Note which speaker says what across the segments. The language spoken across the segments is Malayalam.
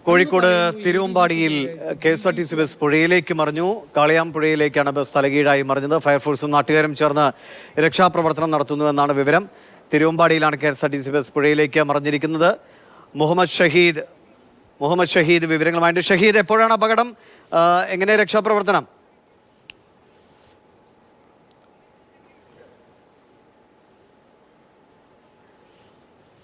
Speaker 1: കോഴിക്കോട് തിരുവമ്പാടിയിൽ KSRTC ബസ് പുഴയിലേക്ക് മറിഞ്ഞു. കാളിയാം പുഴയിലേക്കാണ് ബസ് തലകീഴായി മറിഞ്ഞത്. ഫയർഫോഴ്സും നാട്ടുകാരും ചേർന്ന് രക്ഷാപ്രവർത്തനം നടത്തുന്നുവെന്നാണ് വിവരം. തിരുവമ്പാടിയിലാണ് KSRTC ബസ് പുഴയിലേക്ക് മറിഞ്ഞിരിക്കുന്നത്. മുഹമ്മദ് ഷഹീദ് വിവരങ്ങളുമായിട്ട്. ഷഹീദ്, എപ്പോഴാണ് അപകടം? എങ്ങനെ രക്ഷാപ്രവർത്തനം?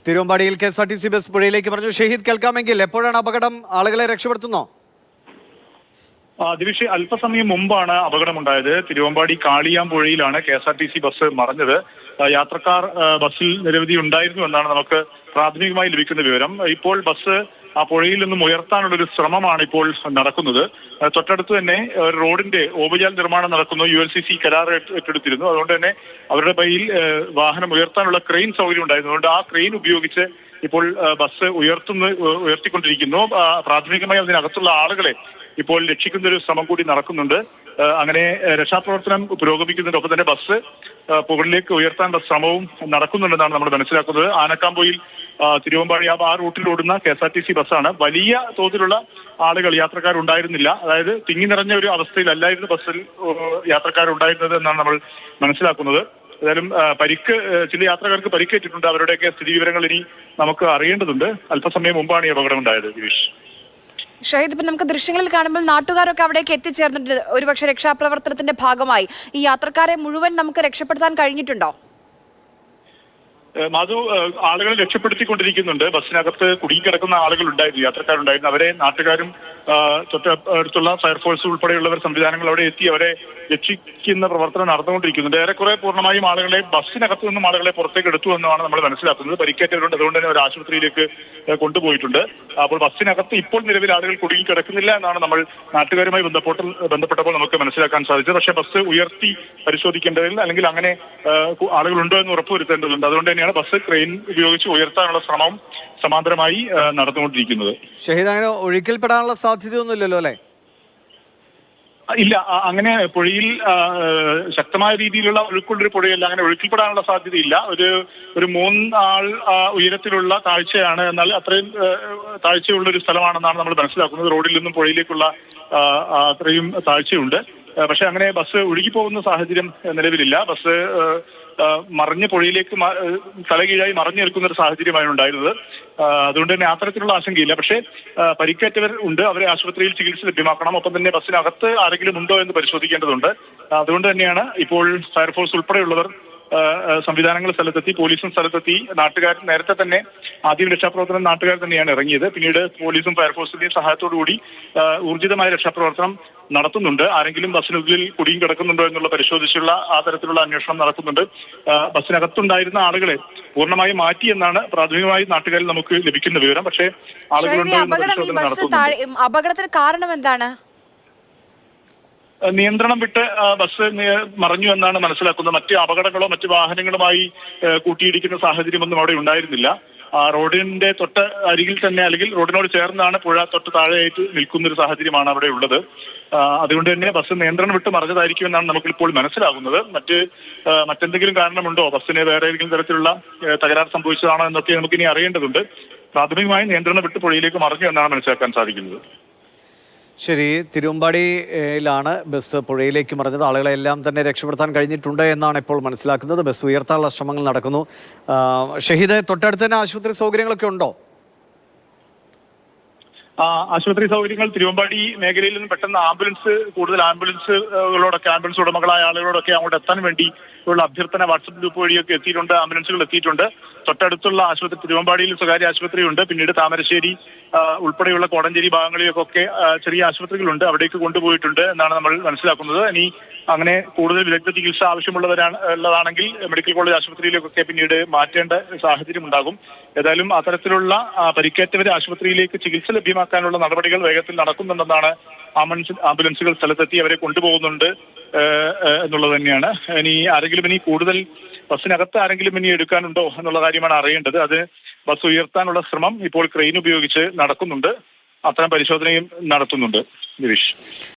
Speaker 1: തിരുവമ്പാടിയിൽ KSRTC ബസ് പുഴയിലേക്ക് പറഞ്ഞു. ഷഹീദ്, കേൾക്കാമെങ്കിൽ എപ്പോഴാണ് അപകടം? ആളുകളെ രക്ഷപ്പെടുത്തുന്നോ?
Speaker 2: ദിവിഷ്, അല്പസമയം മുമ്പാണ് അപകടമുണ്ടായത്. തിരുവമ്പാടി കാളിയാം പുഴയിലാണ് KSRTC ബസ് മറിഞ്ഞത്. യാത്രക്കാർ ബസ്സിൽ നിരവധി ഉണ്ടായിരുന്നു എന്നാണ് നമുക്ക് പ്രാഥമികമായി ലഭിക്കുന്ന വിവരം. ഇപ്പോൾ ബസ് ആ പുഴയിൽ നിന്നും ഉയർത്താനുള്ള ഒരു ശ്രമമാണ് ഇപ്പോൾ നടക്കുന്നത്. തൊട്ടടുത്ത് തന്നെ റോഡിന്റെ ഓവുചാൽ നിർമ്മാണം നടക്കുന്നു. ULCC കരാർ ഏറ്റെടുത്തിരുന്നു. അതുകൊണ്ട് തന്നെ അവരുടെ കയ്യിൽ വാഹനം ഉയർത്താനുള്ള ക്രെയിൻ സൗകര്യം ഉണ്ടായിരുന്നു. അതുകൊണ്ട് ആ ക്രെയിൻ ഉപയോഗിച്ച് ഇപ്പോൾ ബസ് ഉയർത്തിക്കൊണ്ടിരിക്കുന്നു. പ്രാഥമികമായി അതിനകത്തുള്ള ആളുകളെ ഇപ്പോൾ രക്ഷിക്കുന്ന ഒരു ശ്രമം കൂടി നടക്കുന്നുണ്ട്. അങ്ങനെ രക്ഷാപ്രവർത്തനം പുരോഗമിക്കുന്നുണ്ട്. ഒപ്പം തന്നെ ബസ് മുകളിലേക്ക് ഉയർത്താനുള്ള ശ്രമവും നടക്കുന്നുണ്ടെന്നാണ് നമ്മൾ മനസ്സിലാക്കുന്നത്. ആനക്കാംപൊയിൽ തിരുവമ്പാടി ആ റൂട്ടിൽ ഓടുന്ന KSRTC ബസ്സാണ്. വലിയ തോതിലുള്ള ആളുകൾ, യാത്രക്കാരുണ്ടായിരുന്നില്ല. അതായത് തിങ്ങി നിറഞ്ഞ ഒരു അവസ്ഥയിലല്ലായിരുന്നു ബസ്സിൽ യാത്രക്കാരുണ്ടായിരുന്നത് എന്നാണ് നമ്മൾ മനസ്സിലാക്കുന്നത്. ഏതായാലും ചില യാത്രക്കാർക്ക് പരിക്കേറ്റിട്ടുണ്ട്. അവരുടെയൊക്കെ സ്ഥിതിവിവരങ്ങൾ ഇനി നമുക്ക് അറിയേണ്ടതുണ്ട്. അല്പസമയം മുമ്പാണ് ഈ അപകടം ഉണ്ടായത്. ഗിരീഷ്,
Speaker 3: ഷഹീദ്, ഇപ്പം നമുക്ക് ദൃശ്യങ്ങളിൽ കാണുമ്പോൾ നാട്ടുകാരൊക്കെ അവിടേക്ക് എത്തിച്ചേർന്നിട്ട് ഒരുപക്ഷെ രക്ഷാപ്രവർത്തനത്തിന്റെ ഭാഗമായി ഈ യാത്രക്കാരെ മുഴുവൻ നമുക്ക് രക്ഷപ്പെടുത്താൻ കഴിഞ്ഞിട്ടുണ്ടോ?
Speaker 2: മാധു, ആളുകളെ രക്ഷപ്പെടുത്തിക്കൊണ്ടിരിക്കുന്നുണ്ട്. ബസ്സിനകത്ത് കുടുങ്ങിക്കിടക്കുന്ന ആളുകൾ ഉണ്ടായിരുന്നു, യാത്രക്കാരുണ്ടായിരുന്നു. അവരെ നാട്ടുകാരും തൊട്ടടുത്തുള്ള ഫയർഫോഴ്സ് ഉൾപ്പെടെയുള്ളവർ സംവിധാനങ്ങൾ അവിടെ എത്തി അവരെ രക്ഷിക്കുന്ന പ്രവർത്തനം നടന്നുകൊണ്ടിരിക്കുന്നുണ്ട്. ഏറെക്കുറെ പൂർണ്ണമായും ആളുകളെ ബസ്സിനകത്ത് നിന്നും ആളുകളെ പുറത്തേക്ക് എടുത്തു എന്നാണ് നമ്മൾ മനസ്സിലാക്കുന്നത്. പരിക്കേറ്റവരുണ്ട്. അതുകൊണ്ട് തന്നെ ഒരു ആശുപത്രിയിലേക്ക് കൊണ്ടുപോയിട്ടുണ്ട്. അപ്പോൾ ബസ്സിനകത്ത് ഇപ്പോൾ നിലവിൽ ആളുകൾ കുടുങ്ങിക്കിടക്കുന്നില്ല എന്നാണ് നമ്മൾ നാട്ടുകാരുമായി ബന്ധപ്പെട്ടപ്പോൾ നമുക്ക് മനസ്സിലാക്കാൻ സാധിച്ചത്. പക്ഷേ ബസ് ഉയർത്തി പരിശോധിക്കേണ്ടതിൽ അല്ലെങ്കിൽ അങ്ങനെ ആളുകളുണ്ടോ എന്ന് ഉറപ്പുവരുത്തേണ്ടതുണ്ട്. അതുകൊണ്ട് തന്നെയാണ് ബസ് ക്രെയിൻ ഉപയോഗിച്ച് ഉയർത്താനുള്ള ശ്രമം സമാന്തരമായി നടന്നുകൊണ്ടിരിക്കുന്നത്.
Speaker 1: ഷഹീദ്, അങ്ങനെ ഒഴുക്കിൽപ്പെടാനുള്ള സാധ്യതയൊന്നുമില്ലല്ലോ അല്ലെ?
Speaker 2: ഇല്ല, അങ്ങനെ പുഴയിൽ ശക്തമായ രീതിയിലുള്ള ഒഴുക്കുള്ളൊരു പുഴയല്ല. അങ്ങനെ ഒഴുക്കിൽപ്പെടാനുള്ള സാധ്യതയില്ല. ഒരു 3 ആൾ ഉയരത്തിലുള്ള താഴ്ചയാണ്. എന്നാൽ അത്രയും താഴ്ചയുള്ള ഒരു സ്ഥലമാണെന്നാണ് നമ്മൾ മനസ്സിലാക്കുന്നത്. റോഡിൽ നിന്നും പുഴയിലേക്കുള്ള അത്രയും താഴ്ചയുണ്ട്. പക്ഷെ അങ്ങനെ ബസ് ഒഴുകിപ്പോകുന്ന സാഹചര്യം നിലവിലില്ല. ബസ് മറിഞ്ഞ പുഴയിലേക്ക് തലകീഴായി മറിഞ്ഞു നിൽക്കുന്ന ഒരു സാഹചര്യമാണ് ഉണ്ടായിരുന്നത്. അതുകൊണ്ട് തന്നെ അത്തരത്തിലുള്ള ആശങ്കയില്ല. പക്ഷേ പരിക്കേറ്റവർ ഉണ്ട്. അവരെ ആശുപത്രിയിൽ ചികിത്സ ലഭ്യമാക്കണം. ഒപ്പം തന്നെ ബസ്സിനകത്ത് ആരെങ്കിലും ഉണ്ടോ എന്ന് പരിശോധിക്കേണ്ടതുണ്ട്. അതുകൊണ്ട് തന്നെയാണ് ഇപ്പോൾ ഫയർഫോഴ്സ് ഉൾപ്പെടെയുള്ളവർ സംവിധാനങ്ങൾ സ്ഥലത്തെത്തി, പോലീസും സ്ഥലത്തെത്തി. നാട്ടുകാർ നേരത്തെ തന്നെ ആദ്യം രക്ഷാപ്രവർത്തനം നാട്ടുകാർ തന്നെയാണ് ഇറങ്ങിയത്. പിന്നീട് പോലീസും ഫയർഫോഴ്സിന്റെയും സഹായത്തോടുകൂടി ഊർജിതമായ രക്ഷാപ്രവർത്തനം നടത്തുന്നുണ്ട്. ആരെങ്കിലും ബസ്സിനുള്ളിൽ കുടുങ്ങി കിടക്കുന്നുണ്ടോ എന്നുള്ള പരിശോധിച്ചുള്ള ആ തരത്തിലുള്ള അന്വേഷണം നടത്തുന്നുണ്ട്. ബസ്സിനകത്തുണ്ടായിരുന്ന ആളുകളെ പൂർണ്ണമായും മാറ്റി എന്നാണ് പ്രാഥമികമായി നാട്ടുകാരിൽ നമുക്ക് ലഭിക്കുന്ന വിവരം. പക്ഷേ ആളുകളുണ്ടോ എന്ന പരിശോധന നടത്തുന്നുണ്ട്.
Speaker 3: അപകടത്തിന് കാരണം എന്താണ്?
Speaker 2: നിയന്ത്രണം വിട്ട് ബസ് മറിഞ്ഞു എന്നാണ് മനസ്സിലാക്കുന്നത്. മറ്റ് അപകടങ്ങളോ മറ്റ് വാഹനങ്ങളുമായി കൂട്ടിയിടിക്കുന്ന സാഹചര്യമൊന്നും അവിടെ ഉണ്ടായിരുന്നില്ല. റോഡിന്റെ തൊട്ട് അരികിൽ തന്നെ അല്ലെങ്കിൽ റോഡിനോട് ചേർന്നാണ് പുഴ തൊട്ട് താഴെയായിട്ട് നിൽക്കുന്ന ഒരു സാഹചര്യമാണ് അവിടെ ഉള്ളത്. അതുകൊണ്ട് തന്നെ ബസ് നിയന്ത്രണം വിട്ട് മറിഞ്ഞതായിരിക്കുമെന്നാണ് നമുക്കിപ്പോൾ മനസ്സിലാകുന്നത്. മറ്റെന്തെങ്കിലും കാരണമുണ്ടോ, ബസ്സിന് വേറെ ഏതെങ്കിലും തരത്തിലുള്ള തകരാർ സംഭവിച്ചതാണോ എന്നൊക്കെ നമുക്കിനി അറിയേണ്ടതുണ്ട്. പ്രാഥമികമായി നിയന്ത്രണം വിട്ട് പുഴയിലേക്ക് മറിഞ്ഞു എന്നാണ് മനസ്സിലാക്കാൻ സാധിക്കുന്നത്.
Speaker 1: ശരി, തിരുവമ്പാടിയിലാണ് ബസ് പുഴയിലേക്ക് മറിഞ്ഞത്. ആളുകളെല്ലാം തന്നെ രക്ഷപ്പെടുത്താൻ കഴിഞ്ഞിട്ടുണ്ട് എന്നാണ് ഇപ്പോൾ മനസ്സിലാക്കുന്നത്. ബസ് ഉയർത്താനുള്ള ശ്രമങ്ങൾ നടക്കുന്നു. ഷഹീദ്, തൊട്ടടുത്ത് തന്നെ ആശുപത്രി സൗകര്യങ്ങളൊക്കെ ഉണ്ടോ?
Speaker 2: ആശുപത്രി സൗകര്യങ്ങൾ തിരുവമ്പാടി മേഖലയിൽ നിന്ന് പെട്ടെന്ന് കൂടുതൽ ആംബുലൻസ് ഉടമകളായ ആളുകളോടൊക്കെ അങ്ങോട്ട് എത്താൻ വേണ്ടി ഉള്ള അഭ്യർത്ഥന വാട്സപ്പ് ഗ്രൂപ്പ് വഴിയൊക്കെ എത്തിയിട്ടുണ്ട്. ആംബുലൻസുകൾ എത്തിയിട്ടുണ്ട്. തൊട്ടടുത്തുള്ള ആശുപത്രി തിരുവമ്പാടിയിൽ സ്വകാര്യ ആശുപത്രിയുണ്ട്. പിന്നീട് താമരശ്ശേരി ഉൾപ്പെടെയുള്ള കോടഞ്ചേരി ഭാഗങ്ങളിലേക്കൊക്കെ ചെറിയ ആശുപത്രികളുണ്ട്. അവിടേക്ക് കൊണ്ടുപോയിട്ടുണ്ട് എന്നാണ് നമ്മൾ മനസ്സിലാക്കുന്നത്. ഇനി അങ്ങനെ കൂടുതൽ വിദഗ്ധ ചികിത്സ ഉള്ളതാണെങ്കിൽ മെഡിക്കൽ കോളേജ് ആശുപത്രിയിലേക്കൊക്കെ പിന്നീട് മാറ്റേണ്ട സാഹചര്യം ഉണ്ടാകും. ഏതായാലും അത്തരത്തിലുള്ള പരിക്കേറ്റവരെ ആശുപത്രിയിലേക്ക് ചികിത്സ ലഭ്യമാക്കാനുള്ള നടപടികൾ വേഗത്തിൽ നടക്കുന്നുണ്ടെന്നാണ് ആംബുലൻസുകൾ സ്ഥലത്തെത്തി അവരെ കൊണ്ടുപോകുന്നുണ്ട് എന്നുള്ളത് തന്നെയാണ്. ഇനി കൂടുതൽ ബസ്സിനകത്ത് ആരെങ്കിലും ഇനി എടുക്കാനുണ്ടോ എന്നുള്ള കാര്യമാണ് അറിയേണ്ടത്. അത് ബസ് ഉയർത്താനുള്ള ശ്രമം ഇപ്പോൾ ക്രെയിൻ ഉപയോഗിച്ച് നടക്കുന്നുണ്ട്. അത്തരം പരിശോധനയും നടത്തുന്നുണ്ട്. ഗിരീഷ്.